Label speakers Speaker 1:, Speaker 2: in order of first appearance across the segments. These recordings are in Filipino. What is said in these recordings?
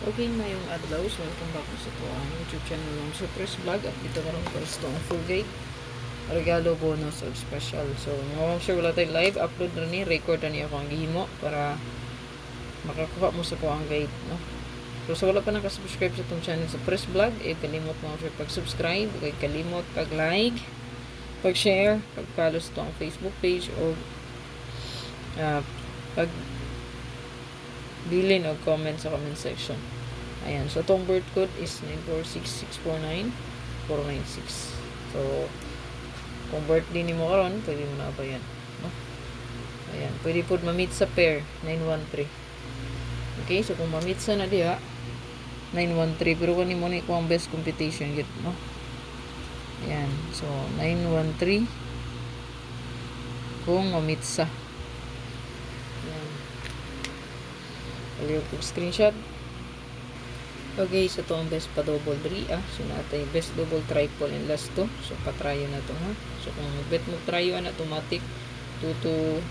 Speaker 1: Okay na yung adlaw. So, welcome back sa ito ang YouTube channel ng Surprise Vlog. At dito karoon ko sa itong full gate. Regalo, bonus, or special. So, mga sure wala tayo live. Upload na ni. Record na niya ako ang gihimo para makakuha mo sa ko ang gate. No? So, sa wala pa nakasubscribe sa itong channel sa Press Vlog, kalimot mo sure pag-subscribe. Kalimot pag-like, pag-share, pag-follow sa itong Facebook page o pag bilin o comment sa comment section. Ayan. So, itong birth code is 946649496. So, kung birthday ni mo karon, pwede mo na ba yan? No? Ayan. Pwede po ma-meet sa pair, 913. Okay? So, kung ma-meet sa na diha, 913. Pero kung mo ni ko ang best competition, get, no? Ayan. So, 913. Kung ma-meet sa. Ayan. Paliw ko screenshot. Okay, so ito ang best pa double 3 So natay best double triple and last to. So patryo na to ha. So kung bet mo tryo na automatic 2 to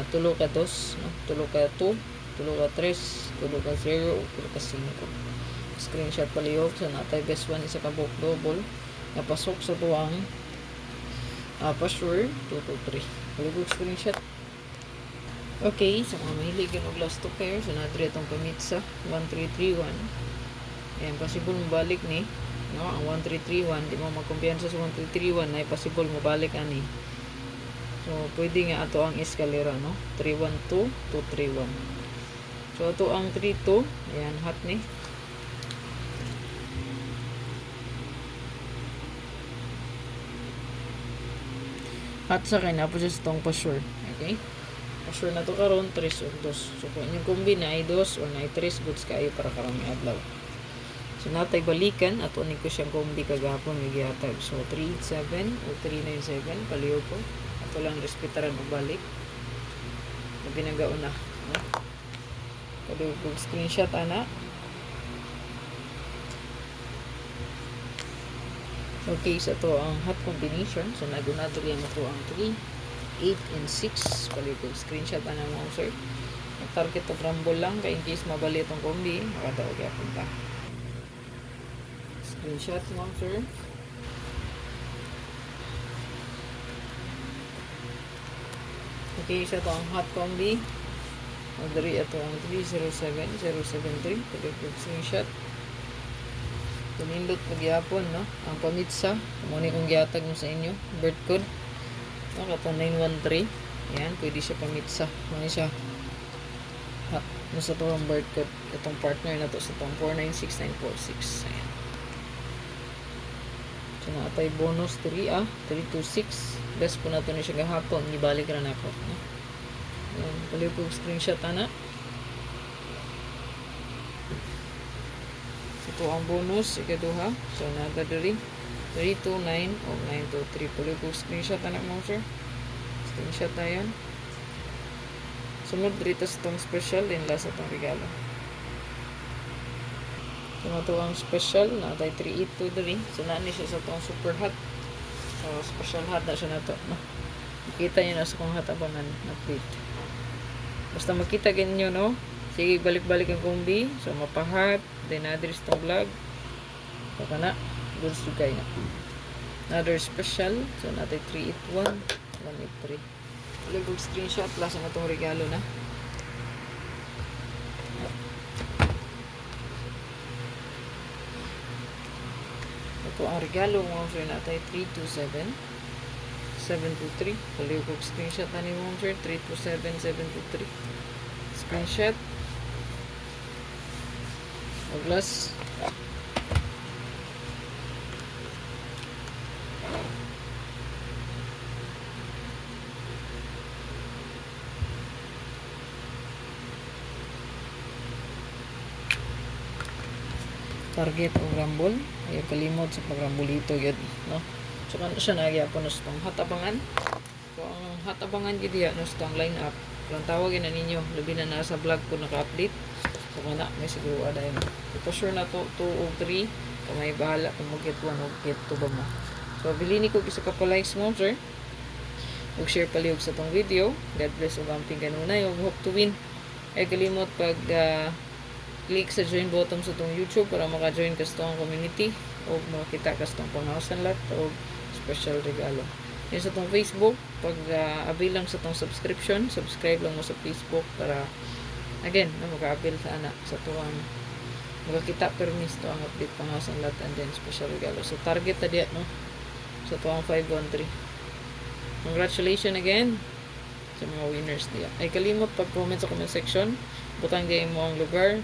Speaker 1: tulo ka 2, no? Tulo ka 2, tulo ka 3, tulo ka 0, tulo ka 5. Screenshot palihog. So natay best one isa ka book double. Napasok sa tuwang password 2 to 3. Palihog screenshot. Okay, sa mga mahilig yung last to pair, so nadre itong pamit sa 1331. Ayan, possible mo balik ni. No, ang 1331, di mo magkumpiyansa sa 1331 na possible mo balik ani. So, pwede nga ato ang eskalera, no? 312, 231. So, ato ang 32, ayan, hot ni. Hot sa kanya, po siya itong pa-sure. Okay? Sure na to karon 3 or 2. So kung inyong combine ay 2 or na 3 goods kayo para karong adlaw. So natay balikan ato ni ko siyang kombi kagapon nga gihatag. So 387 o 397 paliw ko. Ato lang respetaran og balik. Binagaon na. No? Paliw ko screenshot ana. Okay, so to ang hot combination. So nagunado yan ito ang 3 8 and 6 palikod screenshot na mo sir. Target to rumble lang kay in case mabali itong kombi makatawag yapon ta. Screenshot mo sir. Okay, isa to ang hot kombi. Magdari ito ang 307073 palikod screenshot. Tumindot pagyapon no ang pamitsa mo ni kung gihatag mo sa inyo birth code. No, kato 913. Ayan, pwede siya pamitsa. Ano siya? Nasa to ang birth code. Itong partner na to sa itong 496946. Ayan. So, naatay bonus 3 326. Best po na to na siya gahapon. Ibalik rin ako. No? Ayan, paliw ko screenshot na. So, ito ang bonus. Ikaduha. So, nagadari. 329 o 923. Puli ko screenshot anak mo sir. Screenshot na yun. Sunod dito sa itong special. Din last itong regalo. So ito ang special. Natay 3823. So nani siya sa itong super hot. So special hot na siya na ito. No? Makita nyo na sa kong hatabangan. Update. Basta makita ganyan no. Sige balik-balik ang kombi. So mapahat. Then address itong vlog. So kana. Goods to kayo na. Another special. So, natin 381, 183. Ulit screenshot. Lasa na itong regalo na. Ito ang regalo mo. So, natin 327, 723. Ulit screenshot na ni mo. 327, 723. Screenshot. Oglas. Target o rumble ay kalimot sa pagrambulito yun no so kano siya nagyapon nos tong hatabangan so ang hatabangan gid diha nos tong line up kung tawagin na ninyo labi na nasa vlog ko naka-update so kana may siguro ada yun ito sure na to 2 o 3 kung may bahala kung mag-get 1 o get 2 ba mo so bilini ko isa ka pa likes mo sir ug share palihog sa tong video. God bless ug amping kanunay ug hope to win ay kalimot pag click sa join button sa itong YouTube para maka-join ka sa itong community o makakita ka sa itong panghawasan lot o special regalo. Yan sa itong Facebook, pag avail lang sa itong subscription, subscribe lang mo sa Facebook para again, maka-avail sa anak sa tuwang magkakita permis to ang update panghawasan lot and then special regalo. So target na diyan no sa tuwang 513. Congratulations again sa mga winners niya. Ay kalimot pag-comment sa comment section. Butang din mo ang lugar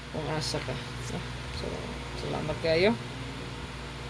Speaker 1: kung asa ka. So, salamat kayo.